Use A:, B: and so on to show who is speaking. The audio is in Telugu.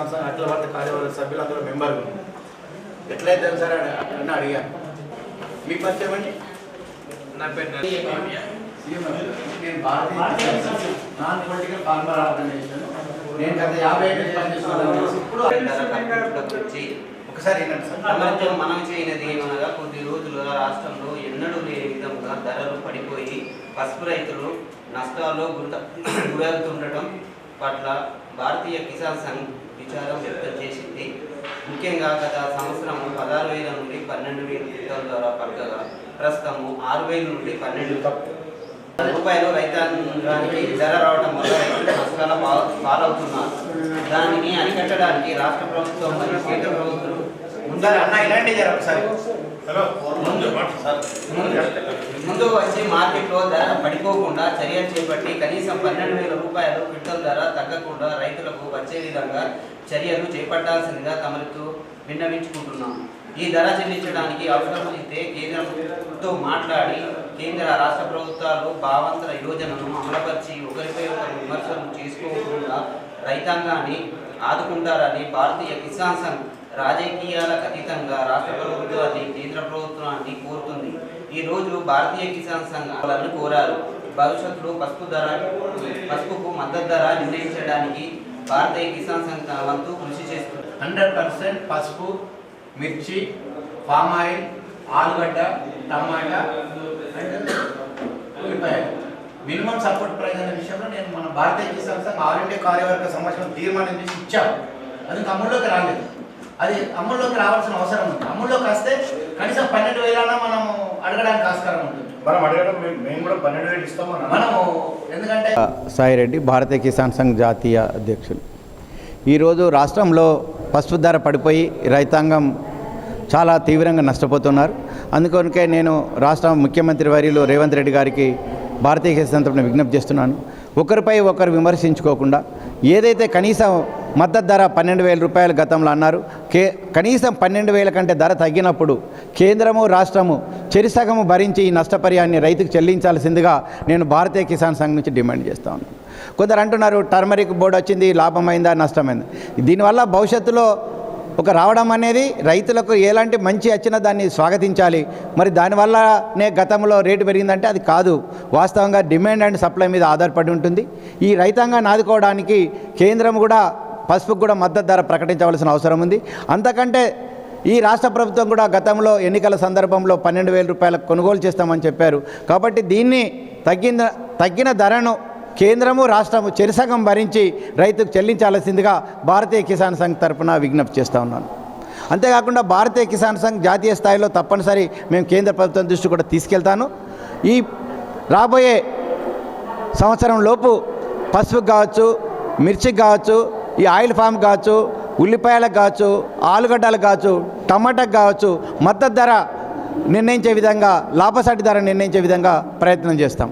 A: కిసాన్ సంఘ్ అఖిల భారత కార్యవర్గ సభ్యులందరూ మెంబర్ ఎట్లయితే సార్ అని అడిగాను. మీ పరిచయం అండి?
B: నా పేరు
A: నేను భారతీయ నాన్ పొలిటికల్ ఫార్మర్ ఆర్గనైజేషన్. నేను గత 50 ఏళ్ళు పనిచేస్తున్నాను. ఇప్పుడు ఒకసారి
B: ప్రభుత్వం మనం చేయనది ఏమనగా కొద్ది రోజులుగా రాష్ట్రంలో ఎన్నడూ లేని విధంగా ధరలు పడిపోయి పసుపు రైతులు నష్టాల్లో గురవుతుండటం పట్ల భారతీయ కిసాన్ సంఘ్ విచారం వ్యక్తం చేసింది. ముఖ్యంగా గత సంవత్సరం 16,000 నుండి 12,000 క్వింటాల ద్వారా పడగా ప్రస్తుతం 6,000 నుండి 12,000 రూపాయలు రైతాంగానికి ధర రావడం వల్ల రైతులు నష్టాల పాలవుతున్నారు. దానిని అరికట్టడానికి రాష్ట్ర ప్రభుత్వం మరియు కేంద్ర ప్రభుత్వం ముందు వచ్చి మార్కెట్లో ధర పడిపోకుండా చర్యలు చేపట్టి కనీసం 12,000 రూపాయలు క్వింటల్ ధర తగ్గకుండా రైతులకు వచ్చే విధంగా చర్యలు చేపట్టాల్సిందిగా తమతో విన్నవించుకుంటున్నాం. ఈ ధర చెల్లించడానికి అవసరమైతే కేంద్రంతో మాట్లాడి కేంద్ర రాష్ట్ర ప్రభుత్వాలు భావంతర యోజనను అమలుపరిచి ఒకరిపై ఒకరు విమర్శలు చేసుకోకుండా రైతాంగాన్ని ఆదుకుంటారని భారతీయ కిసాన్ సంఘ్ రాజకీయాలకు అతీతంగా రాష్ట్ర ప్రభుత్వాన్ని కేంద్ర ప్రభుత్వాన్ని కోరుతుంది. ఈ రోజు భారతీయ కిసాన్ సంఘ్ వాళ్ళని కోరారు. భవిష్యత్తులో పసుపుకు మద్దతు ధర నిర్ణయించడానికి భారతీయ కిసాన్ సంఘ్ తన వంతు కృషి చేస్తుంది.
A: 100% పసుపు, మిర్చి, పామ్ ఆయిల్, ఆలుగడ్డ, టమాటా అండ్ ఉల్లిపాయలు మినిమం సపోర్ట్ ప్రైస్ అనే విషయంలో నేను మన భారతీయ కిసాన్ సంఘ్ ఆల్ ఇండియా కార్యవర్గ సమావేశం తీర్మానం చేసి ఇచ్చాము. అది అమల్లోకి రాలేదు. అది అమల్లోకి రావాల్సిన అవసరం ఉంది. అమల్లోకి వస్తే కనీసం 12,000 మనము అడగడానికి ఆస్కారం ఉంటుంది.
C: మనం అడగడం మేము కూడా 12,000 ఇస్తాము
A: మనము. ఎందుకంటే
D: సాయిరెడ్డి భారతీయ కిసాన్ సంఘ్ జాతీయ అధ్యక్షులు. ఈరోజు రాష్ట్రంలో పసుపు ధర పడిపోయి రైతాంగం చాలా తీవ్రంగా నష్టపోతున్నారు. అందుకొనకే నేను రాష్ట్ర ముఖ్యమంత్రి వర్యులు రేవంత్ రెడ్డి గారికి భారతీయ కిసాన్ తరపున విజ్ఞప్తి చేస్తున్నాను. ఒకరిపై ఒకరు విమర్శించుకోకుండా ఏదైతే కనీసం మద్దతు ధర 12,000 రూపాయలు గతంలో అన్నారు, కనీసం 12,000 కంటే ధర తగ్గినప్పుడు కేంద్రము రాష్ట్రము చెరిసగము భరించి ఈ నష్టపరిహారాన్ని రైతుకు చెల్లించాల్సిందిగా నేను భారతీయ కిసాన్ సంఘ్ నుంచి డిమాండ్ చేస్తూ ఉన్నాను. కొందరు అంటున్నారు టర్మరిక్ బోర్డు వచ్చింది, లాభమైందా నష్టమైందా. దీనివల్ల భవిష్యత్తులో ఒక రావడం అనేది రైతులకు ఎలాంటి మంచి వచ్చినా దాన్ని స్వాగతించాలి. మరి దానివల్లనే గతంలో రేటు పెరిగిందంటే అది కాదు. వాస్తవంగా డిమాండ్ అండ్ సప్లై మీద ఆధారపడి ఉంటుంది. ఈ రైతాంగాన్ని ఆదుకోవడానికి కేంద్రం కూడా పసుపుకు కూడా మద్దతు ధర ప్రకటించవలసిన అవసరం ఉంది. అంతకంటే ఈ రాష్ట్ర ప్రభుత్వం కూడా గతంలో ఎన్నికల సందర్భంలో 12,000 రూపాయలకు కొనుగోలు చేస్తామని చెప్పారు. కాబట్టి దీన్ని తగ్గిన ధరను కేంద్రము రాష్ట్రము చెరిసగం భరించి రైతుకు చెల్లించాల్సిందిగా భారతీయ కిసాన్ సంఘ్ తరపున విజ్ఞప్తి చేస్తూ ఉన్నాను. అంతేకాకుండా భారతీయ కిసాన్ సంఘ్ జాతీయ స్థాయిలో తప్పనిసరి మేము కేంద్ర ప్రభుత్వం దృష్టి కూడా తీసుకెళ్తాను. ఈ రాబోయే సంవత్సరం లోపు పసుపుకు కావచ్చు, మిర్చికి కావచ్చు, ఈ ఆయిల్ ఫామ్ కావచ్చు, ఉల్లిపాయలకు కావచ్చు, ఆలుగడ్డలకు కావచ్చు, టమాటాకు కావచ్చు మద్దతు ధర నిర్ణయించే విధంగా, లాభసాటి ధర నిర్ణయించే విధంగా ప్రయత్నం చేస్తాం.